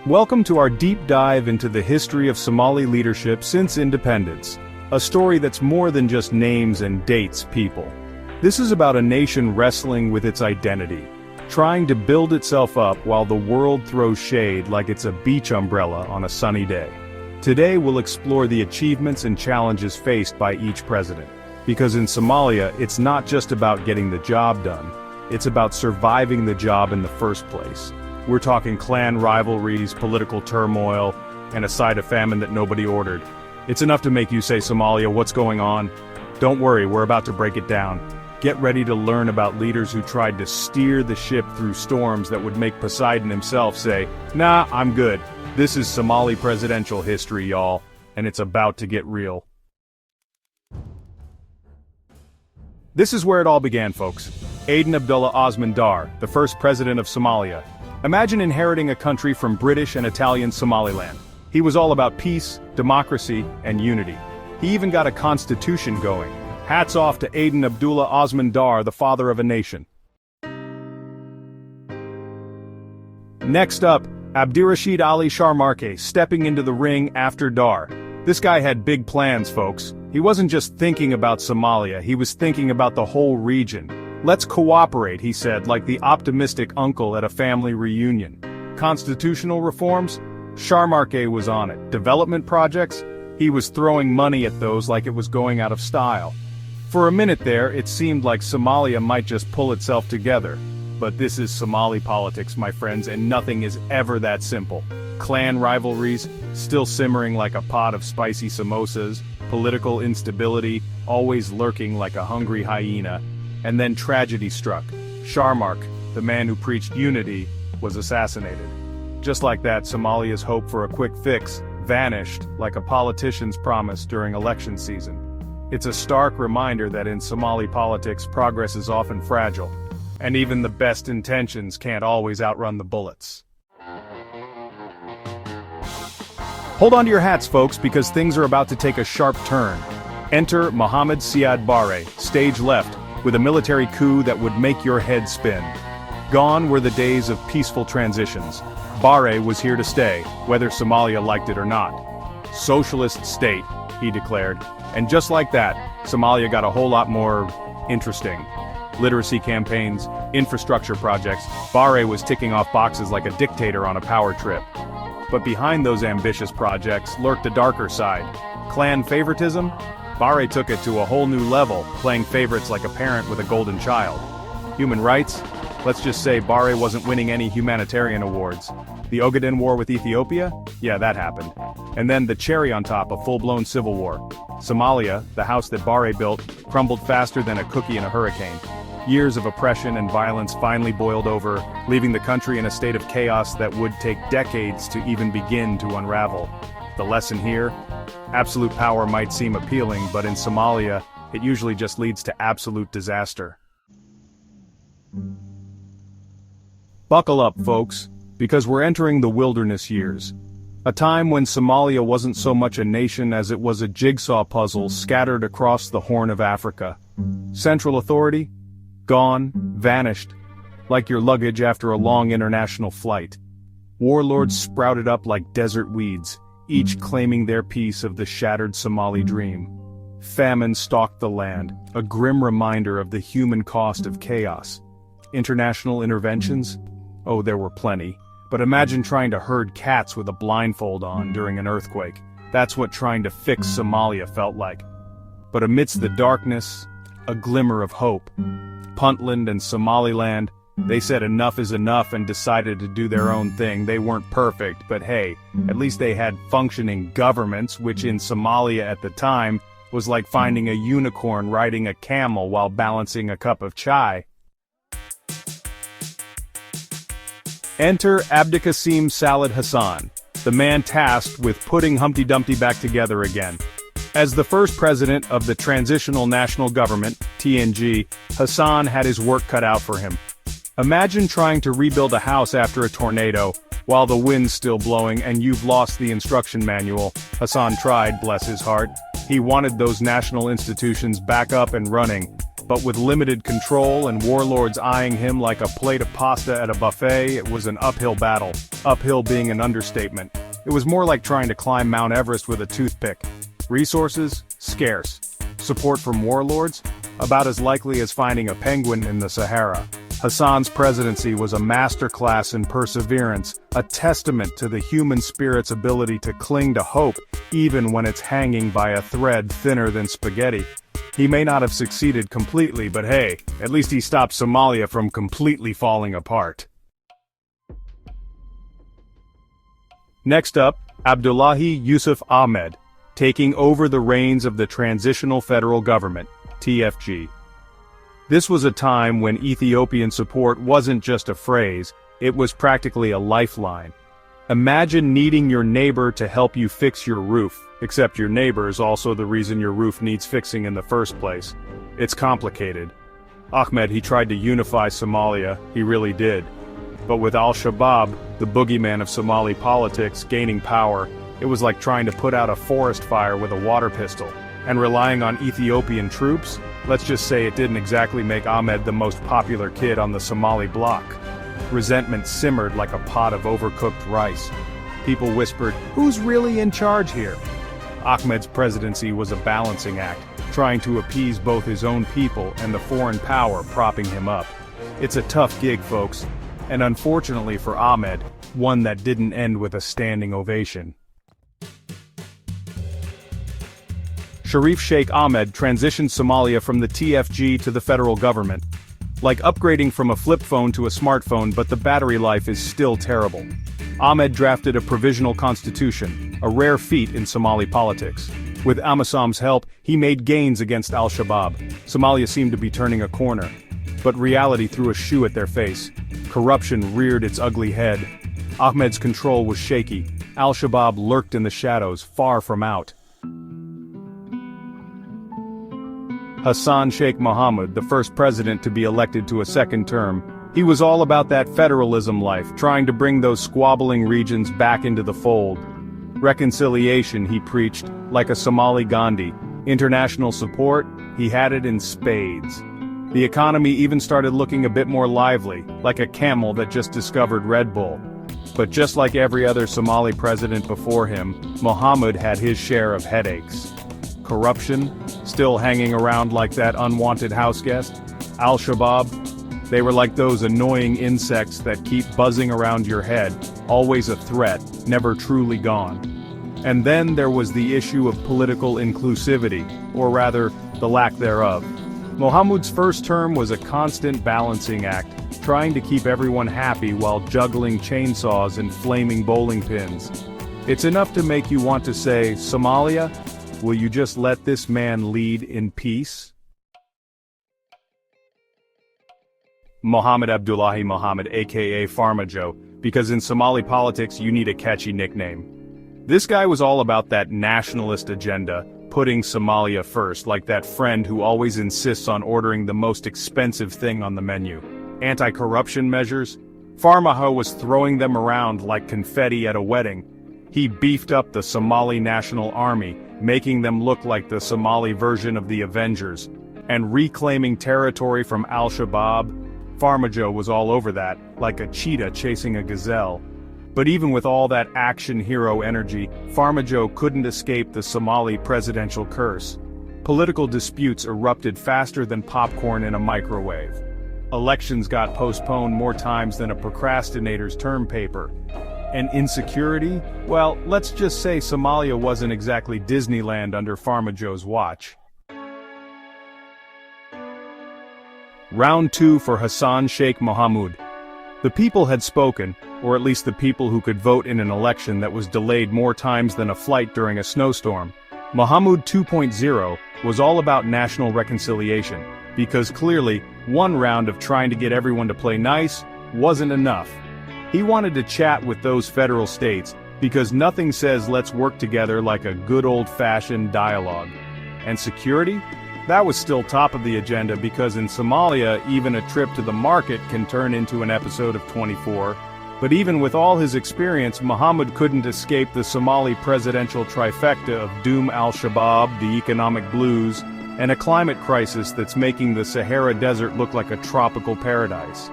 Welcome to our deep dive into the history of Somali leadership since independence. A story that's more than just names and dates, people. This is about a nation wrestling with its identity, trying to build itself up while the world throws shade like it's a beach umbrella on a sunny day. Today we'll explore the achievements and challenges faced by each president. Because in Somalia, it's not just about getting the job done, it's about surviving the job in the first place. We're talking clan rivalries, political turmoil, and a side of famine that nobody ordered. It's enough to make you say, Somalia, what's going on? Don't worry, we're about to break it down. Get ready to learn about leaders who tried to steer the ship through storms that would make Poseidon himself say, nah, I'm good. This is Somali presidential history, y'all, and it's about to get real. This is where it all began, folks. Aden Abdullah Osman Dar, the first president of Somalia. Imagine inheriting a country from British and Italian Somaliland. He was all about peace, democracy, and unity. He even got a constitution going. Hats off to Aden Abdullah Osman Dar, the father of a nation. Next up, Abdirashid Ali Sharmarke stepping into the ring after Dar. This guy had big plans, folks. He wasn't just thinking about Somalia, he was thinking about the whole region. Let's cooperate, he said, like the optimistic uncle at a family reunion. Constitutional reforms? Sharmarke was on it. Development projects? He was throwing money at those like it was going out of style. For a minute there, it seemed like Somalia might just pull itself together. But this is Somali politics, my friends, and nothing is ever that simple. Clan rivalries, still simmering like a pot of spicy samosas, political instability, always lurking like a hungry hyena. And then tragedy struck. Sharmarke, the man who preached unity, was assassinated. Just like that, Somalia's hope for a quick fix vanished like a politician's promise during election season. It's a stark reminder that in Somali politics, progress is often fragile, and even the best intentions can't always outrun the bullets. Hold on to your hats, folks, because things are about to take a sharp turn. Enter Mohammed Siad Barre, stage left, with a military coup that would make your head spin. Gone were the days of peaceful transitions. Barre was here to stay, whether Somalia liked it or not. Socialist state, he declared. And just like that, Somalia got a whole lot more interesting. Literacy campaigns, infrastructure projects, Barre was ticking off boxes like a dictator on a power trip. But behind those ambitious projects lurked a darker side. Clan favoritism? Barre took it to a whole new level, playing favorites like a parent with a golden child. Human rights? Let's just say Barre wasn't winning any humanitarian awards. The Ogaden War with Ethiopia? Yeah, that happened. And then the cherry on top, a full-blown civil war. Somalia, the house that Barre built, crumbled faster than a cookie in a hurricane. Years of oppression and violence finally boiled over, leaving the country in a state of chaos that would take decades to even begin to unravel. The lesson here? Absolute power might seem appealing, but in Somalia, it usually just leads to absolute disaster. Buckle up, folks, because we're entering the wilderness years. A time when Somalia wasn't so much a nation as it was a jigsaw puzzle scattered across the Horn of Africa. Central authority? Gone, vanished, like your luggage after a long international flight. Warlords sprouted up like desert weeds, each claiming their piece of the shattered Somali dream. Famine stalked the land, a grim reminder of the human cost of chaos. International interventions? Oh, there were plenty. But imagine trying to herd cats with a blindfold on during an earthquake. That's what trying to fix Somalia felt like. But amidst the darkness, a glimmer of hope. Puntland and Somaliland, they said enough is enough and decided to do their own thing. They weren't perfect, but hey, at least they had functioning governments, which in Somalia at the time was like finding a unicorn riding a camel while balancing a cup of chai. Enter Abdikasim Salad Hassan, the man tasked with putting Humpty Dumpty back together again. As the first president of the Transitional National Government, TNG, Hassan had his work cut out for him. Imagine trying to rebuild a house after a tornado, while the wind's still blowing and you've lost the instruction manual. Hassan tried, bless his heart. He wanted those national institutions back up and running. But with limited control and warlords eyeing him like a plate of pasta at a buffet, it was an uphill battle. Uphill being an understatement. It was more like trying to climb Mount Everest with a toothpick. Resources? Scarce. Support from warlords? About as likely as finding a penguin in the Sahara. Hassan's presidency was a masterclass in perseverance, a testament to the human spirit's ability to cling to hope, even when it's hanging by a thread thinner than spaghetti. He may not have succeeded completely, but hey, at least he stopped Somalia from completely falling apart. Next up, Abdullahi Yusuf Ahmed, taking over the reins of the Transitional Federal Government, TFG. This was a time when Ethiopian support wasn't just a phrase, it was practically a lifeline. Imagine needing your neighbor to help you fix your roof, except your neighbor is also the reason your roof needs fixing in the first place. It's complicated. Ahmed, he tried to unify Somalia, he really did. But with al-Shabaab, the boogeyman of Somali politics, gaining power, it was like trying to put out a forest fire with a water pistol. And relying on Ethiopian troops, let's just say it didn't exactly make Ahmed the most popular kid on the Somali bloc. Resentment simmered like a pot of overcooked rice. People whispered, "Who's really in charge here?" Ahmed's presidency was a balancing act, trying to appease both his own people and the foreign power propping him up. It's a tough gig, folks, and unfortunately for Ahmed, one that didn't end with a standing ovation. Sharif Sheikh Ahmed transitioned Somalia from the TFG to the federal government. Like upgrading from a flip phone to a smartphone, but the battery life is still terrible. Ahmed drafted a provisional constitution, a rare feat in Somali politics. With Amisam's help, he made gains against al-Shabaab. Somalia seemed to be turning a corner. But reality threw a shoe at their face. Corruption reared its ugly head. Ahmed's control was shaky. Al-Shabaab lurked in the shadows, far from out. Hassan Sheikh Mohamud, the first president to be elected to a second term, he was all about that federalism life, trying to bring those squabbling regions back into the fold. Reconciliation, he preached, like a Somali Gandhi. International support, he had it in spades. The economy even started looking a bit more lively, like a camel that just discovered Red Bull. But just like every other Somali president before him, Mohamud had his share of headaches. Corruption, still hanging around like that unwanted houseguest. Al-Shabaab, they were like those annoying insects that keep buzzing around your head, always a threat, never truly gone. And then there was the issue of political inclusivity, or rather, the lack thereof. Mohamud's first term was a constant balancing act, trying to keep everyone happy while juggling chainsaws and flaming bowling pins. It's enough to make you want to say, Somalia, will you just let this man lead in peace? Mohammed Abdullahi Mohammed, aka Farmajo, because in Somali politics you need a catchy nickname. This guy was all about that nationalist agenda, putting Somalia first, like that friend who always insists on ordering the most expensive thing on the menu. Anti-corruption measures? Farmajo was throwing them around like confetti at a wedding. He beefed up the Somali National Army, making them look like the Somali version of the Avengers, and reclaiming territory from al-Shabaab. Farmajo was all over that, like a cheetah chasing a gazelle. But even with all that action hero energy, Farmajo couldn't escape the Somali presidential curse. Political disputes erupted faster than popcorn in a microwave. Elections got postponed more times than a procrastinator's term paper. And insecurity? Well, let's just say Somalia wasn't exactly Disneyland under Farmajo's watch. Round 2 for Hassan Sheikh Mohamud. The people had spoken, or at least the people who could vote in an election that was delayed more times than a flight during a snowstorm. Mohamud 2.0 was all about national reconciliation, because clearly, one round of trying to get everyone to play nice wasn't enough. He wanted to chat with those federal states, because nothing says let's work together like a good old-fashioned dialogue. And security? That was still top of the agenda because in Somalia, even a trip to the market can turn into an episode of 24. But even with all his experience, Mohamud couldn't escape the Somali presidential trifecta of doom al-Shabaab, the economic blues, and a climate crisis that's making the Sahara Desert look like a tropical paradise.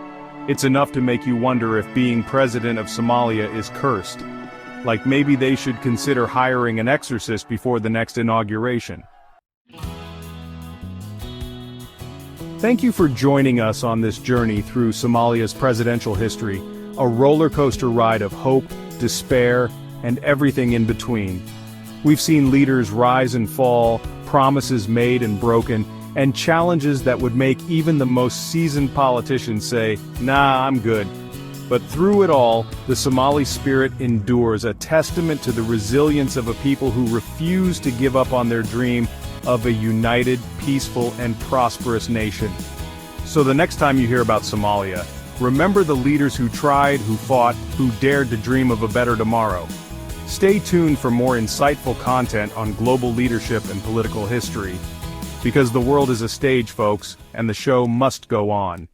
It's enough to make you wonder if being president of Somalia is cursed. Like maybe they should consider hiring an exorcist before the next inauguration. Thank you for joining us on this journey through Somalia's presidential history, a roller coaster ride of hope, despair, and everything in between. We've seen leaders rise and fall, promises made and broken, and challenges that would make even the most seasoned politicians say, "Nah, I'm good." But through it all, the Somali spirit endures, a testament to the resilience of a people who refuse to give up on their dream of a united, peaceful, and prosperous nation. So the next time you hear about Somalia, remember the leaders who tried, who fought, who dared to dream of a better tomorrow. Stay tuned for more insightful content on global leadership and political history. Because the world is a stage, folks, and the show must go on.